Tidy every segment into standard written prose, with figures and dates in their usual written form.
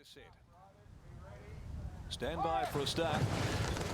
Set. Stand by for a start.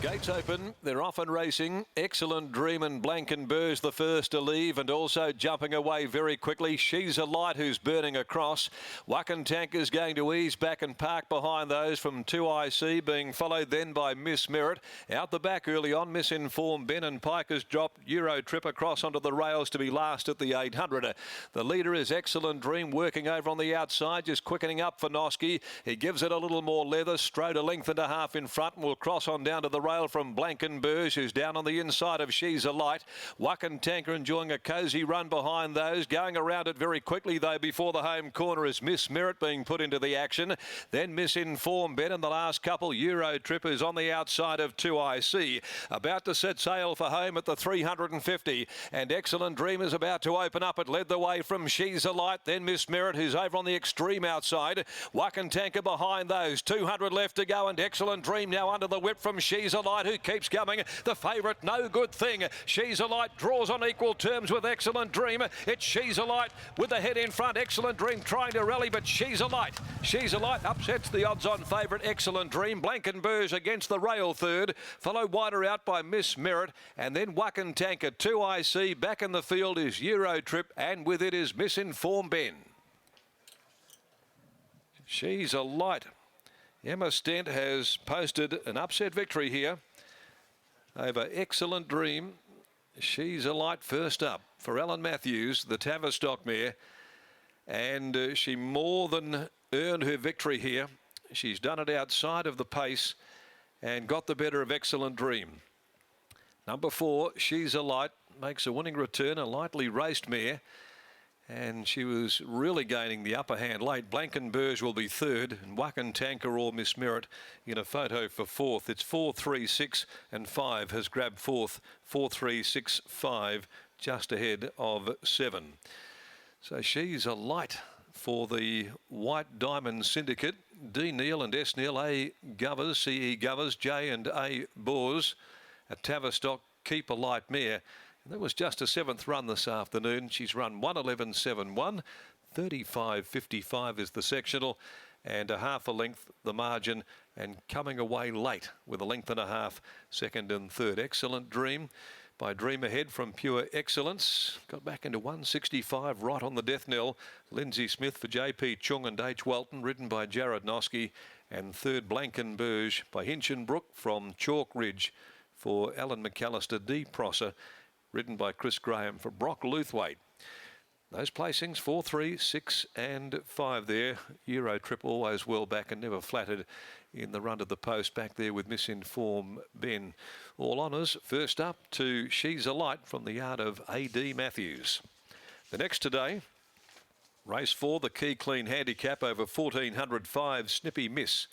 Gates open, they're off and racing. Excellent Dream and Blankenburg's the first to leave, and also jumping away very quickly. She's a Light who's burning across. Wacken Tank is going to ease back and park behind those from 2IC, being followed then by Miss Merit. Out the back early on, Misinformed Ben and Pike has dropped Euro Trip across onto the rails to be last at the 800. The leader is Excellent Dream, working over on the outside, just quickening up for Noski. He gives it a little more leather, strode a length and a half in front, and will cross on down to the rail from Blankenburg, who's down on the inside of She's a Light. Wacken Tanker enjoying a cosy run behind those. Going around it very quickly, though, before the home corner is Miss Merit being put into the action. Then Misinformed Ben, and the last couple, Euro Trip, is on the outside of 2IC. About to set sail for home at the 350. And Excellent Dream is about to open up. It led the way from She's a Light. Then Miss Merit, who's over on the extreme outside. Wacken Tanker behind those. 200 left to go, and Excellent Dream now under the whip from She's a Light, who keeps coming. The favourite, No Good Thing. She's a Light draws on equal terms with Excellent Dream. It's She's a Light with the head in front. Excellent Dream trying to rally, but She's a Light. She's a Light upsets the odds-on favourite Excellent Dream. Blankenburg against the rail third, followed wider out by Miss Merit, and then Wacken Tanker. 2IC back in the field is Euro Trip, and with it is Misinformed Ben. She's a Light. Emma Stent has posted an upset victory here over Excellent Dream. She's a Light first up for Alan Matthews, the Tavistock mare, and she more than earned her victory here. She's done it outside of the pace and got the better of Excellent Dream. Number 4, She's a Light, makes a winning return, a lightly raced mare, and she was really gaining the upper hand late. Blankenburg will be third, and Wacken Tanker or Miss Merit in a photo for fourth. It's 4, 3, 6 and 5 has grabbed fourth. 4, 3, 6, 5 just ahead of 7. So She's a Light for the White Diamond Syndicate. D. Neal and S. Neal, A. Govers, C.E. Govers, J. and A. Boers at Tavistock. Keep a Light mare. That was just a 7th run this afternoon. She's run 1:11.71. 35.55 is the sectional, and a half a length the margin, and coming away late with a length and a half, second and third. Excellent Dream by Dream Ahead from Pure Excellence. Got back into 165 right on the death knell. Lindsay Smith for JP Chung and H. Walton, ridden by Jared Noski, and third Blankenburg by Hinchinbrook from Chalk Ridge for Alan McAllister. D. Prosser, ridden by Chris Graham for Brock Luthwaite. Those placings 4, 3, 6 and 5 there. Euro Trip always well back and never flattered in the run to the post back there with Misinformed Ben. All honours first up to She's a Light from the yard of A.D. Matthews. The next today, race 4, the Key Clean Handicap over 1405. Snippy Miss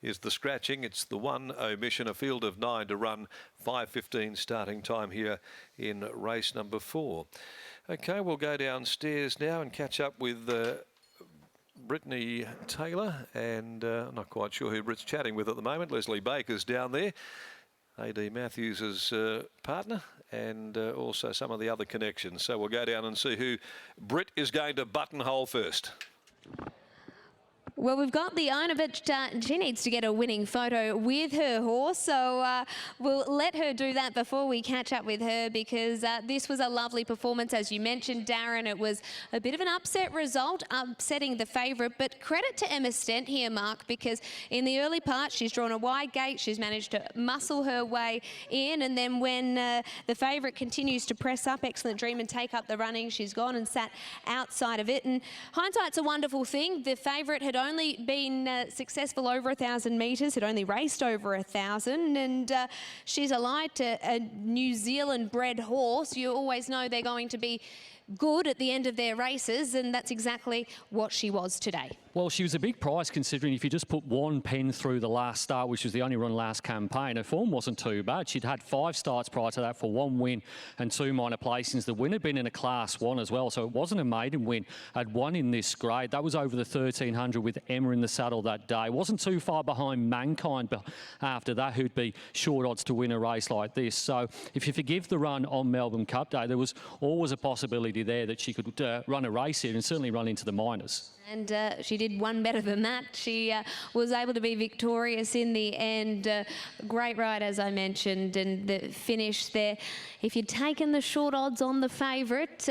is the scratching. It's the one omission, a field of 9 to run. 5:15 starting time here in race number 4. Okay, we'll go downstairs now and catch up with Brittany Taylor, and I'm not quite sure who Britt's chatting with at the moment. Leslie Baker's down there, A.D. Matthews' partner, and also some of the other connections. So we'll go down and see who Britt is going to buttonhole first. Well, we've got the owner, but she needs to get a winning photo with her horse. So we'll let her do that before we catch up with her, because this was a lovely performance. As you mentioned, Darren, it was a bit of an upset result, upsetting the favourite. But credit to Emma Stent here, Mark, because in the early part, she's drawn a wide gate. She's managed to muscle her way in. And then when the favourite continues to press up, Excellent Dream, and take up the running, she's gone and sat outside of it. And hindsight's a wonderful thing. The favourite had only been successful over 1,000 metres, had only raced over 1,000, and She's a Light, a New Zealand bred horse. You always know they're going to be good at the end of their races, and that's exactly what she was today. Well, she was a big price considering if you just put one pen through the last start, which was the only run last campaign, her form wasn't too bad. She'd had 5 starts prior to that for 1 win and 2 minor placings. The win had been in a Class 1 as well, so it wasn't a maiden win. Had won in this grade. That was over the 1,300 with Emma in the saddle that day. Wasn't too far behind Mankind after that, who'd be short odds to win a race like this. So if you forgive the run on Melbourne Cup Day, there was always a possibility there that she could run a race here and certainly run into the minors. And she did one better than that. She was able to be victorious in the end. Great ride, as I mentioned, and the finish there. If you'd taken the short odds on the favourite,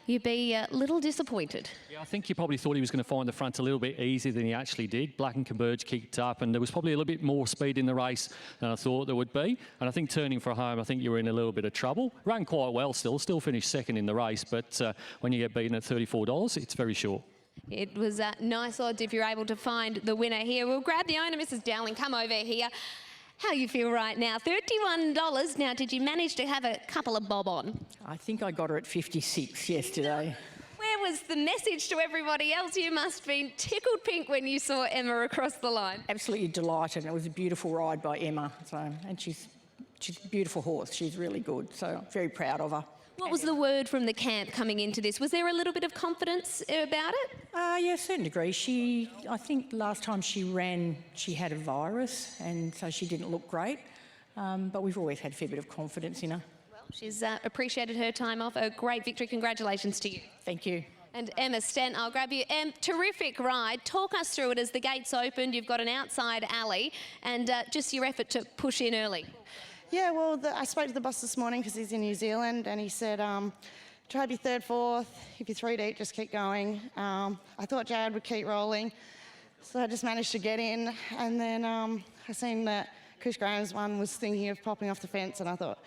you'd be a little disappointed. Yeah, I think you probably thought he was going to find the front a little bit easier than he actually did. Black and Converge kicked up, and there was probably a little bit more speed in the race than I thought there would be. And I think turning for home, I think you were in a little bit of trouble. Ran quite well still finished second in the race, but when you get beaten at $34, it's very short. It was nice odds if you're able to find the winner here. We'll grab the owner, Mrs. Dowling. Come over here. How you feel right now? $31. Now, did you manage to have a couple of bob on? I think I got her at 56 yesterday. Where was the message to everybody else? You must have been tickled pink when you saw Emma across the line. Absolutely delighted. It was a beautiful ride by Emma. And she's a beautiful horse. She's really good. So very proud of her. What was the word from the camp coming into this? Was there a little bit of confidence about it? Yeah, a certain degree. I think last time she ran, she had a virus, and so she didn't look great. But we've always had a fair bit of confidence in her. Well, she's appreciated her time off. A great victory. Congratulations to you. Thank you. And Emma Stent, I'll grab you. Terrific ride. Talk us through it as the gates opened. You've got an outside alley, and just your effort to push in early. Yeah, well, I spoke to the boss this morning because he's in New Zealand, and he said, try to be third, fourth. If you're 3 deep, just keep going. I thought Jared would keep rolling, so I just managed to get in. And then I seen that Chris Graham's one was thinking of popping off the fence, and I thought,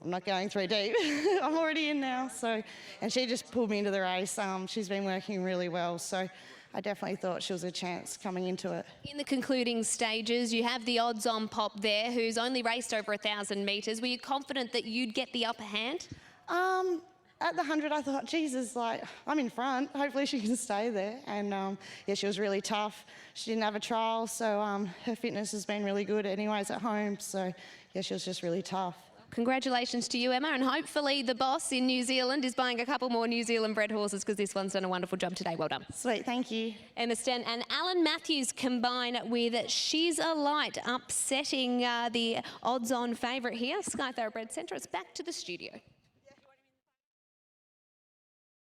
I'm not going 3 deep. I'm already in now. So, and she just pulled me into the race. She's been working really well, so I definitely thought she was a chance coming into it. In the concluding stages, you have the odds-on Pop there, who's only raced over 1,000 metres. Were you confident that you'd get the upper hand? At the 100, I thought, Jesus, I'm in front. Hopefully she can stay there. And yeah, she was really tough. She didn't have a trial, so her fitness has been really good anyways at home. So yeah, she was just really tough. Congratulations to you, Emma, and hopefully the boss in New Zealand is buying a couple more New Zealand bred horses because this one's done a wonderful job today. Well done. Sweet, thank you. Emma Stent and Alan Matthews combine with She's a Light, upsetting the odds-on favourite here. Sky Thoroughbred Centre, it's back to the studio.